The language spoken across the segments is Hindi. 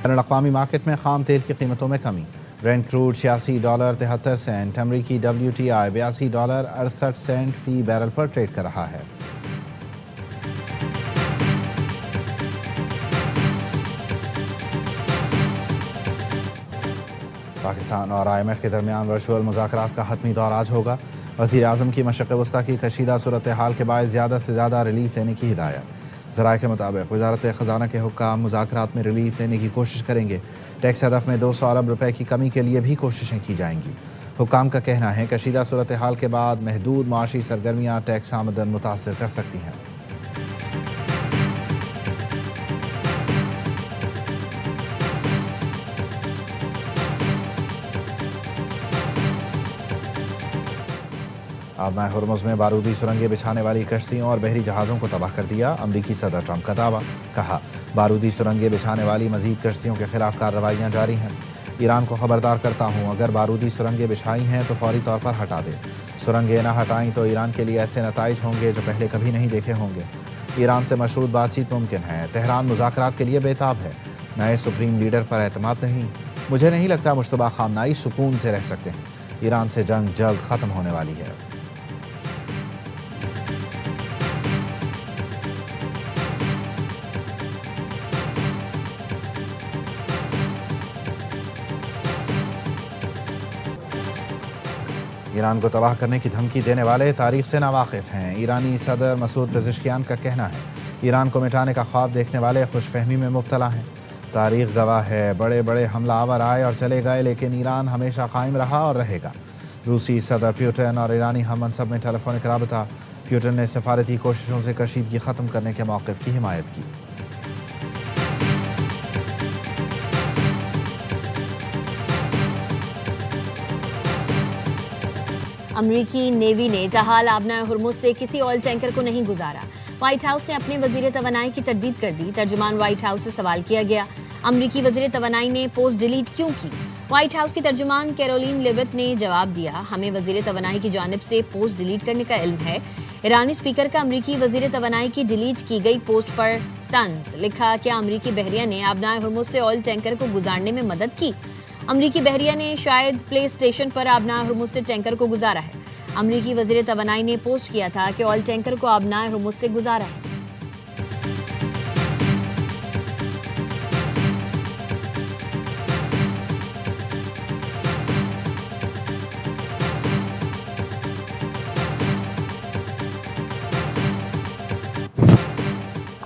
बैनुल-अक़वामी मार्केट में खाम तेल की कीमतों में कमी। ब्रेंट क्रूड $86.73, अमरीकी WTI $82.68 फी बैरल पर ट्रेड कर रहा है। पाकिस्तान और IMF के दरमियान वर्चुअल मुज़ाकरात का हतमी दौर आज होगा। वज़ीर आज़म की मशरिक़ वस्ता की कशीदा सूरत हाल के बायस ज़्यादा से ज़्यादा रिलीफ लेने की हिदायत। ज़राए के मुताबिक वज़ारत ख़ज़ाना के हुक्काम मुज़ाकरात में रिलीफ लेने की कोशिश करेंगे। टैक्स हदफ में 200 अरब रुपए की कमी के लिए भी कोशिशें की जाएंगी। हुक्काम का कहना है कशीदा सूरत हाल के बाद महदूद माशी सरगर्मियाँ टैक्स आमदन मुतासर कर सकती हैं। आबनाए हुर्मुज़ में बारूदी सुरंगें बिछाने वाली कश्तियों और बहरी जहाज़ों को तबाह कर दिया। अमरीकी सदर ट्रंप का दावा। कहा, बारूदी सुरंगें बिछाने वाली मजीद कश्तियों के खिलाफ कार्रवाइयाँ जारी हैं। ईरान को खबरदार करता हूँ, अगर बारूदी सुरंगें बिछाई हैं तो फौरी तौर पर हटा दे। सुरंगें न हटाई तो ईरान के लिए ऐसे नताइज होंगे जो पहले कभी नहीं देखे होंगे। ईरान से मशरूत बातचीत मुमकिन है। तेहरान मुज़ाकरात के लिए बेताब है। नए सुप्रीम लीडर पर एतमाद नहीं। मुझे नहीं लगता मुश्तबा खामनाई सुकून से रह सकते हैं। ईरान से जंग जल्द ख़त्म होने वाली है। ईरान को तबाह करने की धमकी देने वाले तारीख से नावाकिफ़ हैं। ईरानी सदर मसूद पेज़ेश्कियान का कहना है ईरान को मिटाने का ख्वाब देखने वाले खुशफहमी में मुब्तला हैं। तारीख गवाह है, बड़े बड़े हमलावर आए और चले गए, लेकिन ईरान हमेशा कायम रहा और रहेगा। रूसी सदर पुतिन और ईरानी हम मनसब में टेलीफोनिक राबता। पुतिन ने सफारती कोशिशों से कशीदगी ख़त्म करने के मौक़िफ़ की हिमायत की। अमरीकी नेवी ने ताहाल आबनाए हुर्मुज़ से किसी ऑयल टैंकर को नहीं गुजारा। व्हाइट हाउस ने अपने वजीर तवानाई की तरदीद कर दी। तर्जुमान व्हाइट हाउस से सवाल किया गया, अमरीकी वजीर तवानाई ने पोस्ट डिलीट क्यों की? व्हाइट हाउस की तर्जुमान कैरोलिन लेविट ने जवाब दिया, हमें वजीर तवानाई की जानिब से पोस्ट डिलीट करने का इल्म है। ईरानी स्पीकर का अमरीकी वजीर तवानाई की डिलीट की गई पोस्ट पर तंज लिखा, क्या अमरीकी बहरिया ने आबनाए हुर्मुज़ से ऑयल टैंकर को गुजारने में मदद की? अमरीकी बहरिया ने शायद प्ले स्टेशन पर आबनाए हुर्मुज़ से टैंकर को गुजारा है। अमरीकी वजीर तवानाई ने पोस्ट किया था कि ऑयल टैंकर को आबनाए हुर्मुज़ से गुजारा है।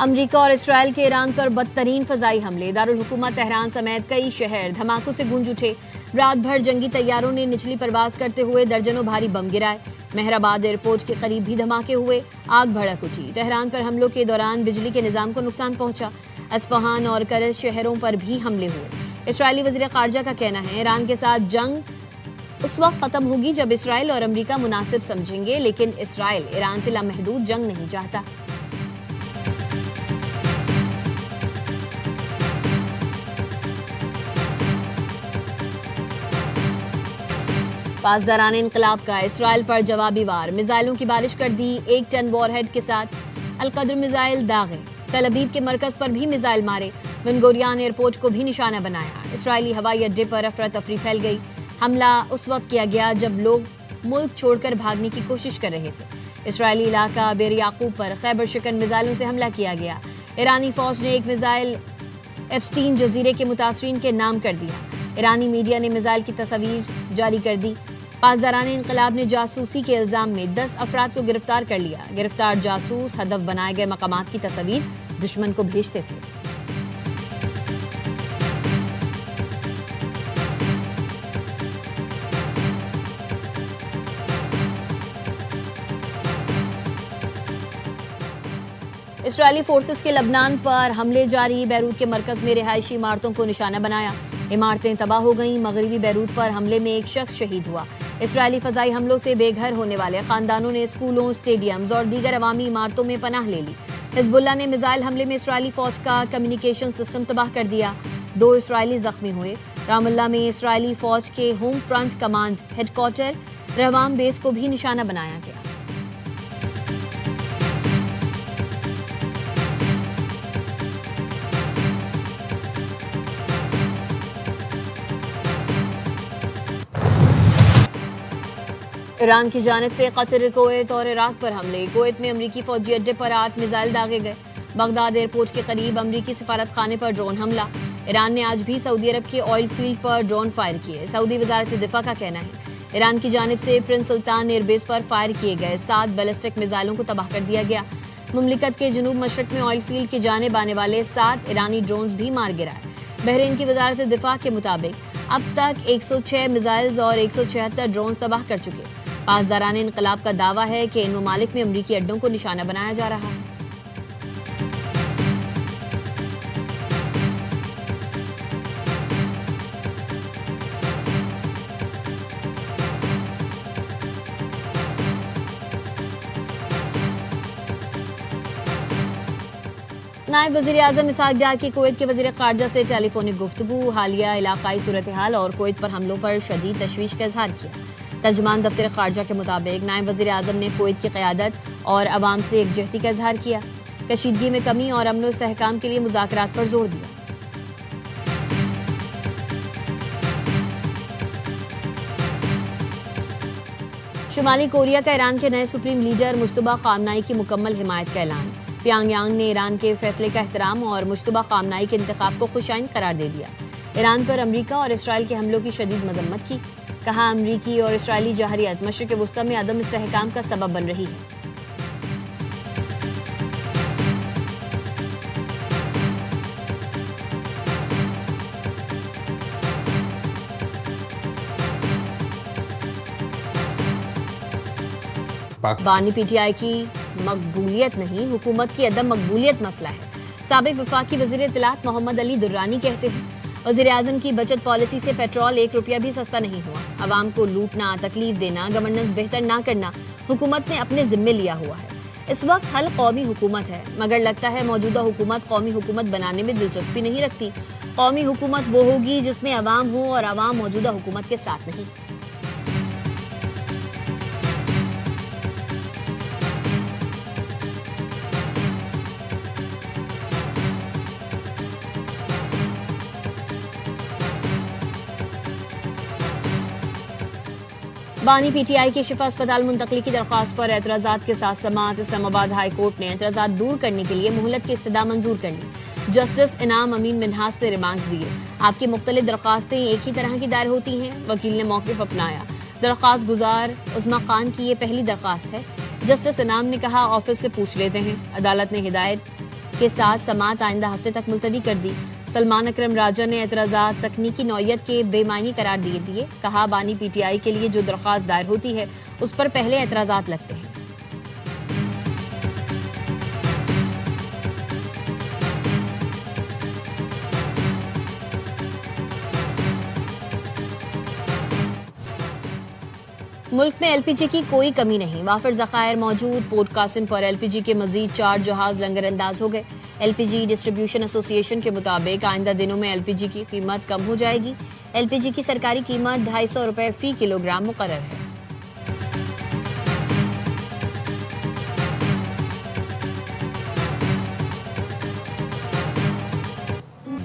अमरीका और इसराइल के ईरान पर बदतरीन फजाई हमले। दारुल हुकूमत तेहरान समेत कई शहर धमाकों से गूंज उठे। रात भर जंगी तैयारों ने निचली परवाज करते हुए दर्जनों भारी बम गिराए। मेहराबाद एयरपोर्ट के करीब भी धमाके हुए, आग भड़क उठी। तेहरान पर हमलों के दौरान बिजली के निजाम को नुकसान पहुंचा। अस्फहान और करज शहरों पर भी हमले हुए। इसराइली वज़ीर ख़ारजा का कहना है, ईरान के साथ जंग उस वक्त खत्म होगी जब इसराइल और अमरीका मुनासिब समझेंगे, लेकिन इसराइल ईरान से लामहदूद जंग नहीं चाहता। पासदारान इनकलाब का इसराइल पर जवाबी वार। मिसाइलों की बारिश कर दी 1 टन वॉरहेड के साथ। अलकद्र मिसाइल दागे। तल अवीव के मरकज पर भी मिसाइल मारे। बेनगुरियन एयरपोर्ट को भी निशाना बनाया। इसराइली हवाई अड्डे पर अफरा तफरी फैल गई। हमला उस वक्त किया गया जब लोग मुल्क छोड़कर भागने की कोशिश कर रहे थे। इसराइली इलाका बेर याकूब पर खैबर शिकन मिसाइलों से हमला किया गया। ईरानी फौज ने एक मिसाइल एप्स्टीन जजीरे के मुतासरीन के नाम कर दिया। ईरानी मीडिया ने मिसाइल की तस्वीर जारी कर दी। पासदारान इनकलाब ने जासूसी के इल्जाम में 10 अफराद को गिरफ्तार कर लिया। गिरफ्तार जासूस हदफ बनाए गए मकामात की तस्वीर दुश्मन को भेजते थे। इसराइली फोर्सेस के लबनान पर हमले जारी। बैरूत के मरकज में रिहायशी इमारतों को निशाना बनाया। इमारतें तबाह हो गईं। मगरबी बैरूत पर हमले में एक शख्स शहीद हुआ। इसराइली फजाई हमलों से बेघर होने वाले खानदानों ने स्कूलों, स्टेडियम्स और दीगर अवामी इमारतों में पनाह ले ली। हिजबुल्लाह ने मिसाइल हमले में इसराइली फौज का कम्युनिकेशन सिस्टम तबाह कर दिया। 2 इसराइली जख्मी हुए। रामल्ला में इसराइली फौज के home front command headquarters Rehavam base को भी निशाना बनाया गया। ईरान की जानिब से कतर, कुवैत और इराक पर हमले। कुवैत में अमरीकी फौजी अड्डे पर 8 मिसाइल दागे गए। बगदाद एयरपोर्ट के करीब अमरीकी सिफारत खाने पर ड्रोन हमला। ईरान ने आज भी सऊदी अरब के ऑयल फील्ड पर ड्रोन फायर किए। सऊदी वजारत दिफा का कहना है ईरान की जानिब से प्रिंस सुल्तान एयरबेस पर फायर किए गए 7 बैलिस्टिक मिसाइलों को तबाह कर दिया गया। मुमलिकत के जनूब मशरक में ऑयल फील्ड की जानिब आने वाले 7 ईरानी ड्रोन्स भी मार गिराए। बहरीन की वजारत दिफा के मुताबिक अब तक 106 मिसाइल्स और 176 ड्रोन तबाह कर चुके। पासदारान इनकलाब का दावा है कि इन ममालिक में अमरीकी अड्डों को निशाना बनाया जा रहा है। नायब वज़ीर आज़म इसहाक डार की कुवैत के वज़ीर ख़ारजा से टेलीफोनिक गुफ्तगू, हालिया इलाकाई सूरत हाल और कुवैत पर हमलों पर शदीद तशवीश का इजहार किया। तर्जमान दफ्तर ख़ारजा के मुताबिक नायब वज़ीर आज़म ने कुवैत की क़यादत और अवाम से एकजहती का इजहार किया। कशीदगी में कमी और अमन व इस्तेहकाम के लिए मुज़ाकरात पर जोर दिया। शुमाली कोरिया का ईरान के नए सुप्रीम लीडर मुश्तबा ख़ामनाई की मुकम्मल हिमायत का ऐलान। प्यांगयांग ने ईरान के फैसले का एहतराम और मुश्तबा ख़ामनाई के इंतखाब को खुशाइन करार दे दिया। ईरान पर अमरीका और इसराइल के हमलों की शदीद मजम्मत की। कहा, अमरीकी और इसराइली जहरियत मशरिक़ वुस्ता में अदम इस्तेहकाम का सबब बन रही है। बानी पीटीआई की मकबूलियत नहीं, हुकूमत की अदम मकबूलियत मसला है। साबिक वफाकी वज़ीर इत्तलात मोहम्मद अली दुर्रानी कहते हैं वज़ीर आज़म की बचत पॉलिसी से पेट्रोल 1 रुपया भी सस्ता नहीं हुआ। अवाम को लूटना, तकलीफ देना, गवर्नेंस बेहतर ना करना हुकूमत ने अपने जिम्मे लिया हुआ है। इस वक्त हल कौमी हुकूमत है, मगर लगता है मौजूदा हुकूमत कौमी हुकूमत बनाने में दिलचस्पी नहीं रखती। कौमी हुकूमत वो होगी जिसमें अवाम हो और अवाम मौजूदा हुकूमत के साथ नहीं। बानी पीटीआई की शिफा अस्पताल मुंतकली की दरख्वास्त पर एतराज़ात के साथ समाअत। इस्लामाबाद हाई कोर्ट ने एतराज़ात दूर करने के लिए मोहलत की इस्तदा मंजूर कर ली। जस्टिस इनाम अमीन मिन्हास ने रिमांड्स दिए। आपकी मुख्तलिफ दरख्वास्तें एक ही तरह की दायर होती हैं। वकील ने मौक़िफ़ अपनाया। दरख्वास्त गुजार उस्मा खान की ये पहली दरख्वास्त है। जस्टिस इनाम ने कहा, ऑफिस से पूछ लेते हैं। अदालत ने हिदायत के साथ समाअत आइंदा हफ्ते तक मुलतवी कर दी। सलमान अकरम राजा ने एतराज़ात तकनीकी नौयत के बेमानी करार दिए। कहा, बानी पीटीआई के लिए जो दरख्वास्त दायर होती है उस पर पहले एतराज़ात लगते हैं। मुल्क में एलपीजी की कोई कमी नहीं, वाफिर ज़खायर मौजूद। पोर्ट कासिम पर एलपीजी के मजीद 4 जहाज लंगर अंदाज हो गए। एलपीजी डिस्ट्रीब्यूशन एसोसिएशन के मुताबिक आइंदा दिनों में एलपीजी की कीमत कम हो जाएगी। एलपीजी की सरकारी कीमत 250 रुपए फी किलोग्राम मुकर्रर है।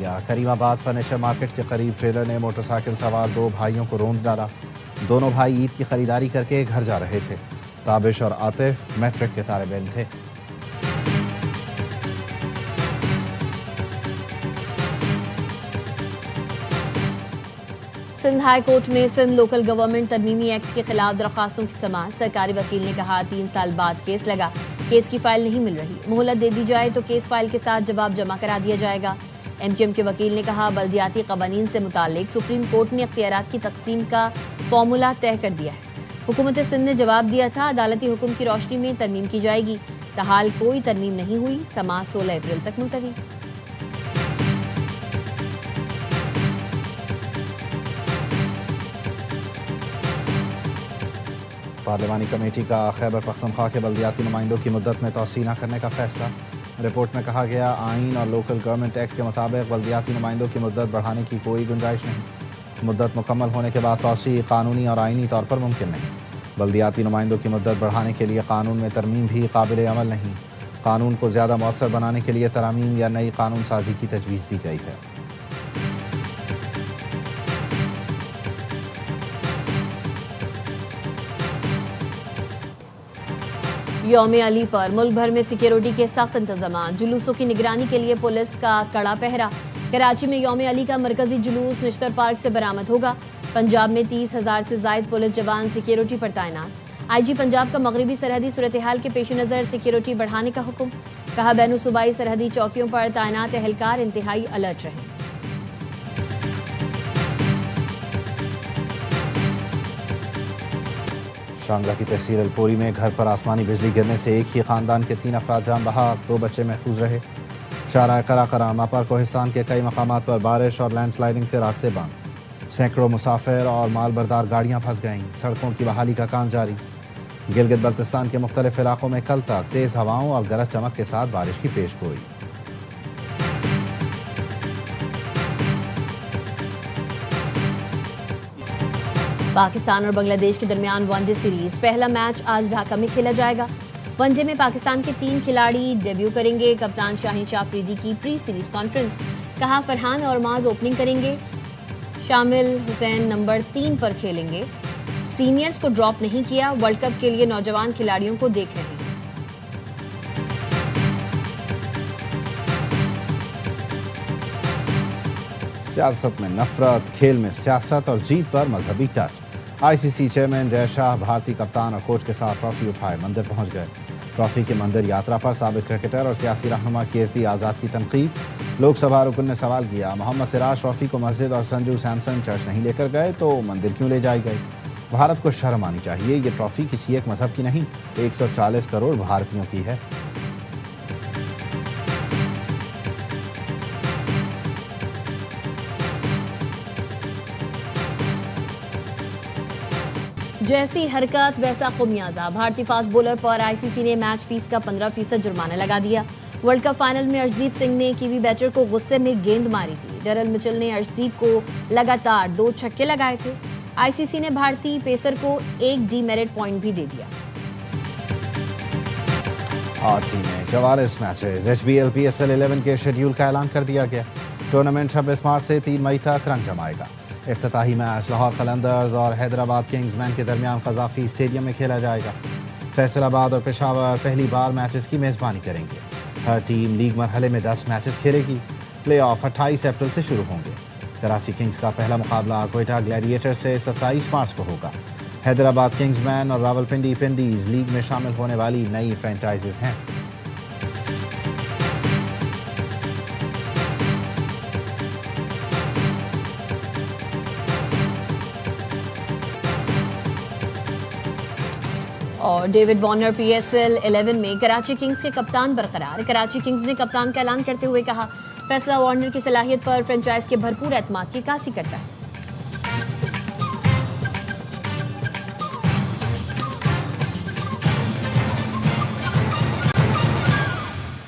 या करीमाबाद फर्नीचर मार्केट के करीब ट्रेलर ने मोटरसाइकिल सवार 2 भाइयों को रौंद डाला। दोनों भाई ईद की खरीदारी करके घर जा रहे थे। ताबिश और आतिफ मैट्रिक के तालिब इल्म थे। सिंध हाई कोर्ट में सिंध लोकल गवर्नमेंट तरमीमी एक्ट के खिलाफ दरखास्तों की समाअत। सरकारी वकील ने कहा, 3 साल बाद केस लगा, केस की फाइल नहीं मिल रही। मोहलत दे दी जाए तो केस फाइल के साथ जवाब जमा करा दिया जाएगा। एमक्यूएम के वकील ने कहा, बल्दियाती कवानीन से मुतालिक सुप्रीम कोर्ट ने इख्तियारात की तकसीम का फॉर्मूला तय कर दिया है। हुकूमत सिंध ने जवाब दिया था, अदालती हुक्म की रोशनी में तरमीम की जाएगी। ताहाल कोई तरमीम नहीं हुई। समाअत 16 अप्रैल तक मुलतवी। पार्लिमानी कमेटी का खैबर पख्तूनख्वा के बल्दियाती नुमाइंदों की मुद्दत में तौसी न करने का फैसला। रिपोर्ट में कहा गया, आइन और लोकल गवर्नमेंट एक्ट के मुताबिक बल्दियाती नुमाइंदों की मुद्दत बढ़ाने की कोई गुंजाइश नहीं। मुद्दत मुकम्मल होने के बाद तौसी कानूनी और आइनी तौर पर मुमकिन नहीं। बल्दियाती नुमाइंदों की मुद्दत बढ़ाने के लिए कानून में तरमीम भी काबिल अमल नहीं। कानून को ज़्यादा मौसर बनाने के लिए तरामीम या नई कानून साजी की तजवीज़ दी गई है। यौम अली पर मुल्क भर में सिक्योरिटी के सख्त इंतजाम, जुलूसों की निगरानी के लिए पुलिस का कड़ा पहरा। कराची में यौम अली का मरकजी जुलूस निश्तर पार्क से बरामद होगा। पंजाब में 30,000 से जायद पुलिस जवान सिक्योरिटी पर तैनात। आईजी पंजाब का मगरबी सरहदी सूरत हाल के पेश नज़र सिक्योरिटी बढ़ाने का हुक्म। कहा बैनु सूबाई सरहदी चौकियों पर तैनात एहलकार इंतहाई अलर्ट रहें। शांगला की तहसील अलपोरी में घर पर आसमानी बिजली गिरने से एक ही खानदान के 3 अफराद जान बहक, 2 बच्चे महफूज रहे। शारा कराकराम अपर कोहिस्तान के कई मकामात पर बारिश और लैंडस्लाइडिंग से रास्ते बंद। सैकड़ों मुसाफिर और माल बरदार गाड़ियाँ फंस गईं। सड़कों की बहाली का काम जारी। गिलगित बल्तिस्तान के मुख्तलिफ इलाकों में कल तक तेज़ हवाओं और गरज चमक के साथ बारिश की पेशगोई। पाकिस्तान और बांग्लादेश के दरमियान वनडे सीरीज पहला मैच आज ढाका में खेला जाएगा। वनडे में पाकिस्तान के 3 खिलाड़ी डेब्यू करेंगे। कप्तान शाहीन शाह अफरीदी की प्री सीरीज कॉन्फ्रेंस। कहा फरहान और माज ओपनिंग करेंगे। शामिल हुसैन नंबर 3 पर खेलेंगे। सीनियर्स को ड्रॉप नहीं किया। वर्ल्ड कप के लिए नौजवान खिलाड़ियों को देख रहे हैं। सियासत में नफरत, खेल में सियासत और जीत पर मजहबी touch. ICC chairman Jay Shah भारतीय कप्तान और कोच के साथ ट्रॉफी उठाए मंदिर पहुंच गए। ट्रॉफी के मंदिर यात्रा पर साबिक क्रिकेटर और सियासी रहनुमा कीर्ति आज़ाद की तनकीद। लोकसभा रुकन ने सवाल किया, मोहम्मद सिराज ट्रॉफी को मस्जिद और संजू सैमसन चर्च नहीं लेकर गए तो मंदिर क्यों ले जाए गए? भारत को शर्म आनी चाहिए। ये ट्रॉफी किसी एक मजहब की नहीं, 140 करोड़ भारतीयों की है। जैसी हरकत वैसा खुमियाजा। भारतीय फास्ट बॉलर पर आईसीसी ने मैच फीस का 15% जुर्माना लगा दिया। वर्ल्ड कप फाइनल में अर्शदीप सिंह ने कीवी बैटर को गुस्से में गेंद मारी थी। डरल मिचेल ने अर्शदीप को लगातार 2 छक्के लगाए थे। आईसीसी ने भारतीय पेसर को 1 डीमेरिट पॉइंट भी दे दिया। और टीमें 44 मैचेस। HBL PSL 11 के शेड्यूल का ऐलान कर दिया गया। टूर्नामेंट 26 मार्च से 3 मई तक रंग जमाएगा। इफ्तिताही मैच लाहौर कलंदर्स और हैदराबाद किंग्समैन के दरमियान कज़ाफ़ी स्टेडियम में खेला जाएगा। फैसलाबाद और पेशावर पहली बार मैचेस की मेज़बानी करेंगे। हर टीम लीग मरहले में 10 मैचेस खेलेगी। प्लेऑफ 28 अप्रैल से शुरू होंगे। कराची किंग्स का पहला मुकाबला क्वेटा ग्लैडिएटर से 27 मार्च को होगा। हैदराबाद किंग्समैन और रावलपिंडी पिंडीज लीग में शामिल होने वाली नई फ्रेंचाइजीज हैं। और डेविड वार्नर PSL 11 में कराची किंग्स के कप्तान बरकरार। कराची किंग्स ने कप्तान का ऐलान करते हुए कहा, फैसला वार्नर की सलाहियत पर फ्रेंचाइज के भरपूर एतमाद की कासी करता है।